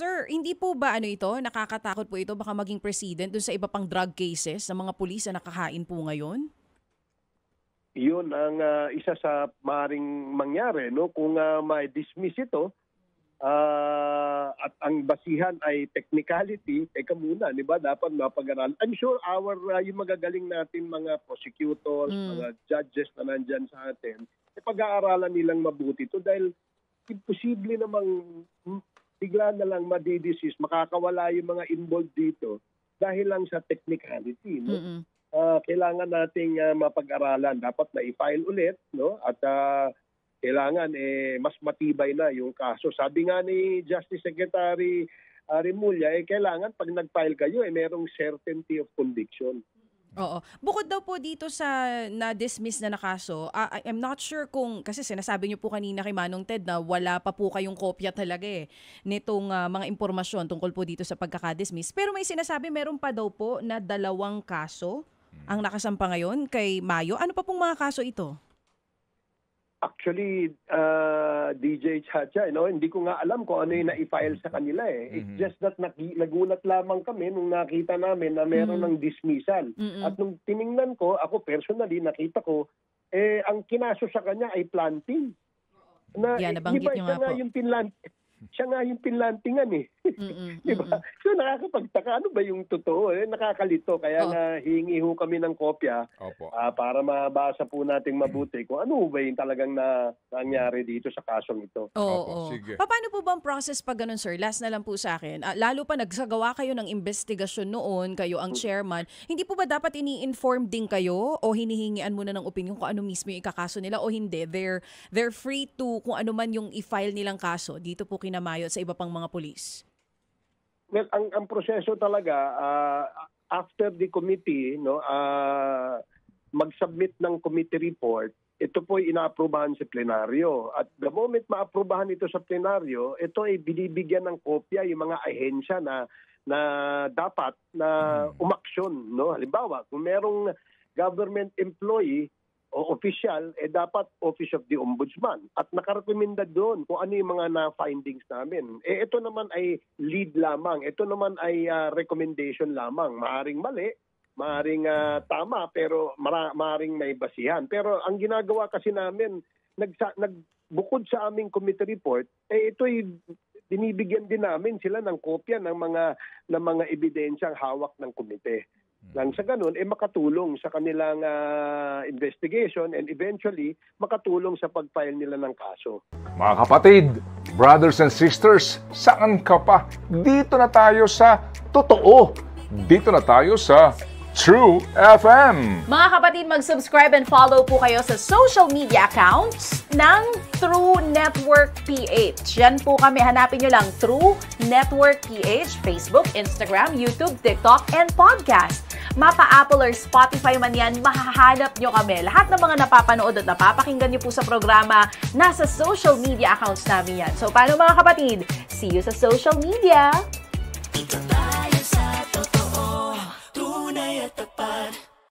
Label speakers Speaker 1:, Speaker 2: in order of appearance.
Speaker 1: Sir, hindi po ba ito, nakakatakot po ito, baka maging precedent dun sa iba pang drug cases sa mga pulis na nakahain po ngayon?
Speaker 2: Yun ang isa sa maaaring mangyari, no? Kung ma-dismiss ito at ang basihan ay technicality, teka muna, di ba? Dapat mapag-aralan. I'm sure yung magagaling natin mga prosecutors, mga judges na nandyan sa atin, pag-aaralan nilang mabuti ito dahil imposible namang bigla na lang madidisis, makakawala yung mga involved dito dahil lang sa technicality, no? Kailangan nating mapag-aralan. Dapat na i-file ulit, no? At kailangan mas matibay na yung kaso. Sabi nga ni Justice Secretary Remulla, kailangan pag nag-file kayo, merong certainty of conviction.
Speaker 1: Oo. Bukod daw po dito sa na-dismiss na kaso, I'm not sure kung, kasi sinasabi niyo po kanina kay Manong Ted na wala pa po kayong kopya talaga nitong mga impormasyon tungkol po dito sa pagkaka-dismiss. Pero may sinasabi meron pa daw po na 2 kaso ang nakasampa ngayon kay Mayo. Ano pa pong mga kaso ito?
Speaker 2: Actually, DJ Chacha, hindi ko nga alam kung ano yung na-file sa kanila It's just that nagulat lamang kami nung nakita namin na meron ng dismissal. At nung tiningnan ko, ako personally, nakita ko, ang kinaso sa kanya ay planting.
Speaker 1: Nabanggit niyo nga po.
Speaker 2: Siya nga yung pinlantingan diba? So nakakapagtaka, ano ba yung totoo? Nakakalito. Kaya nga hihingi ho kami ng kopya para mabasa po nating mabuti kung ano ba yung talagang nangyari dito sa kasong ito.
Speaker 1: Sige. Paano po ba ang process pag ganun, sir? Last na lang po sa akin. Lalo pa nagsagawa kayo ng investigasyon noon, kayo ang chairman. Hindi po ba dapat ini-inform din kayo o hinihingian muna ng opinion kung ano mismo yung ikakaso nila o hindi? They're free to kung ano man yung i-file nilang kaso dito po kina Mayo at sa iba pang mga pulis?
Speaker 2: Well, ang proseso talaga, after the committee, mag-submit ng committee report, ito po ay inaaprubahan sa plenaryo. At the moment maaprubahan ito sa plenaryo, ito ay binibigyan ng kopya yung mga ahensya na dapat na umaksyon. Halimbawa, kung merong government employee o official, dapat Office of the Ombudsman. At nakarekomenda doon kung ano yung mga na-findings namin. Ito naman ay lead lamang. Ito naman ay recommendation lamang. Maaring mali, maaring tama, pero maaring may basihan. Pero ang ginagawa kasi namin, bukod sa aming committee report, ito'y binibigyan din namin sila ng kopya ng mga ebidensyang hawak ng komite. Nang sa ganun, makatulong sa kanilang investigation and eventually makatulong sa pag-file nila ng kaso.
Speaker 3: Mga kapatid, brothers and sisters, saan ka pa? Dito na tayo sa totoo. Dito na tayo sa True FM.
Speaker 4: Mga kapatid, mag-subscribe and follow po kayo sa social media accounts ng True Network PH. Yan po kami. Hanapin nyo lang True Network PH, Facebook, Instagram, YouTube, TikTok, and podcast. Mapa Apple or Spotify man yan, mahahanap nyo kami. Lahat ng mga napapanood at napapakinggan nyo po sa programa, nasa social media accounts namin yan. So, paano mga kapatid? See you sa social media!